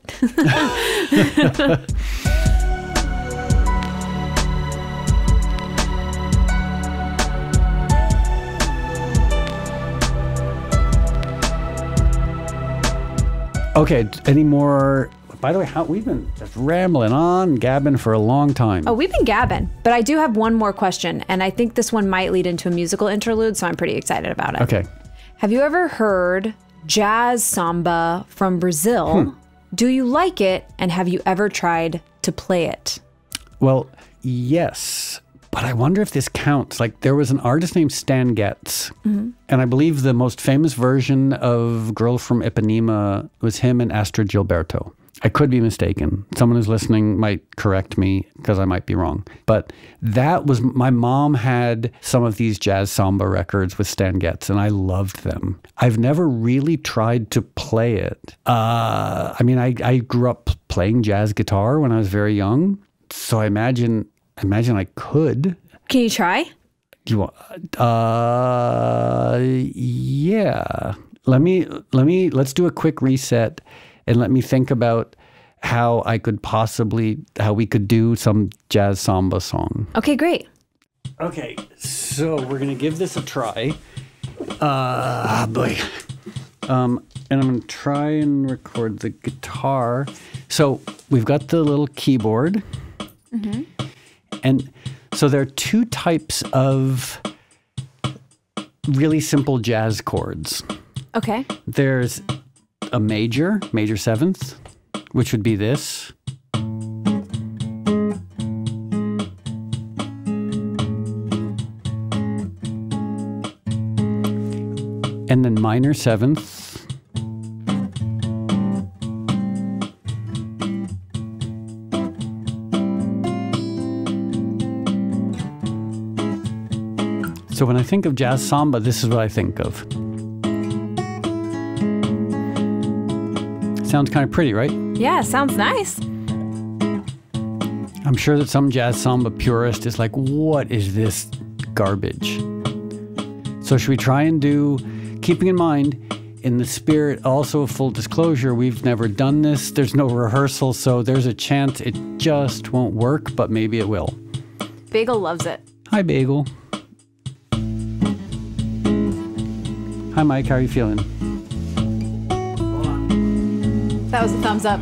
Okay, any more? By the way, we've been just rambling on, gabbing for a long time. Oh, we've been gabbing. But I do have one more question, and I think this one might lead into a musical interlude, so I'm pretty excited about it. Okay. Have you ever heard jazz samba from Brazil? Do you like it, and have you ever tried to play it? Well, yes. But I wonder if this counts. Like, there was an artist named Stan Getz, and I believe the most famous version of Girl from Ipanema was him and Astrid Gilberto. I could be mistaken. Someone who's listening might correct me because I might be wrong. But that was, my mom had some of these jazz samba records with Stan Getz, and I loved them. I've never really tried to play it. I mean, I grew up playing jazz guitar when I was very young, so I imagine I could. Can you try? You want? Yeah. Let's do a quick reset, and let me think about how we could do some jazz samba song. Okay, great. Okay, so we're gonna give this a try. Boy. And I'm gonna try and record the guitar. So we've got the little keyboard. And so there are two types of really simple jazz chords. Okay. There's a major seventh, which would be this. And then minor seventh. So when I think of jazz samba, this is what I think of. Sounds kind of pretty, right? Yeah, sounds nice. I'm sure that some jazz samba purist is like, what is this garbage? So should we try and do, keeping in mind, in the spirit also of full disclosure, we've never done this. There's no rehearsal, so there's a chance it just won't work, but maybe it will. Bagel loves it. Hi, Bagel. Hi, Mike. How are you feeling? That was a thumbs up.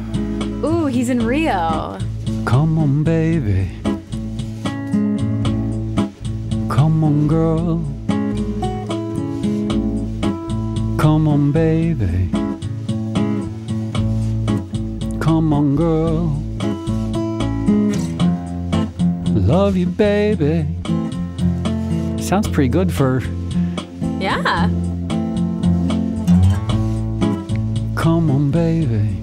Ooh, he's in Rio. Come on, baby. Come on, girl. Come on, baby. Come on, girl. Love you, baby. Sounds pretty good for... Yeah. Come on, baby.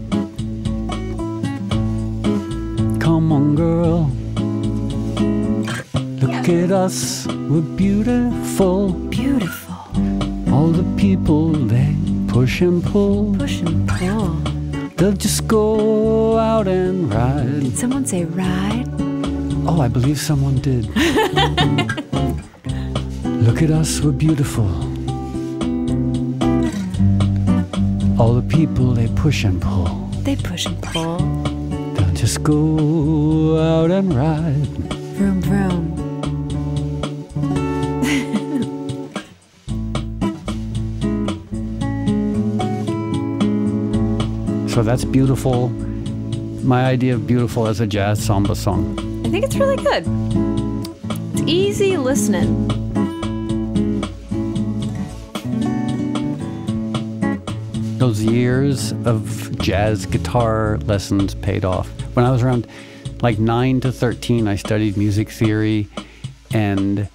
Come on, girl. Look at us, we're beautiful. Beautiful. All the people, they push and pull. Push and pull. They'll just go out and ride. Did someone say ride? Oh, I believe someone did. Look at us, we're beautiful. All the people, they push and pull. They push and pull. They'll just go out and ride. Vroom, vroom. So that's beautiful. My idea of beautiful as a jazz samba song. I think it's really good. It's easy listening. Those years of jazz guitar lessons paid off. When I was around like 9 to 13, I studied music theory, and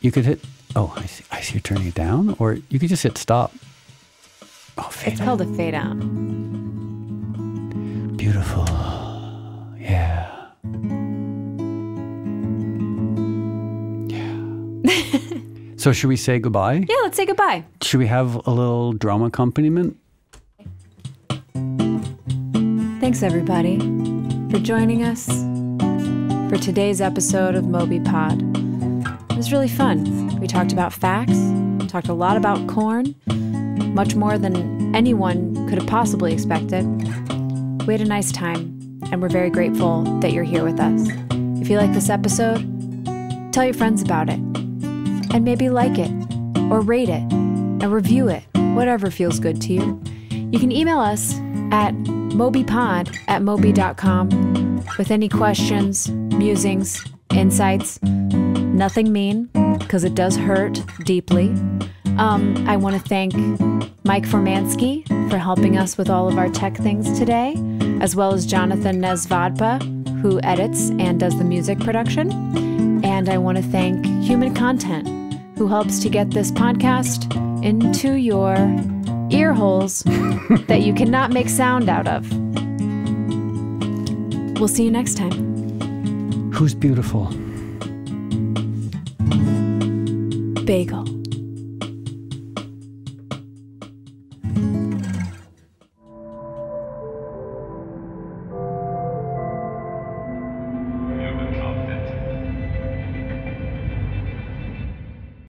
you could hit, oh, I see you're turning it down, or you could just hit stop. Oh, fade It's out. called a fade out. Beautiful. Yeah. So should we say goodbye? Yeah, let's say goodbye. Should we have a little drum accompaniment? Thanks, everybody, for for joining us for today's episode of Moby Pod. It was really fun. We talked about facts, talked a lot about corn, much more than anyone could have possibly expected. We had a nice time, and we're very grateful that you're here with us. If you like this episode, tell your friends about it, and maybe like it, or rate it, and review it, whatever feels good to you. You can email us at mobypod@moby.com with any questions, musings, insights. Nothing mean, because it does hurt deeply. I want to thank Mike Formansky for helping us with all of our tech things today, as well as Jonathan Nesvadba, who edits and does the music production. And I want to thank Human Content, who helps to get this podcast into your ear holes that you cannot make sound out of. We'll see you next time. Who's beautiful? Bagel.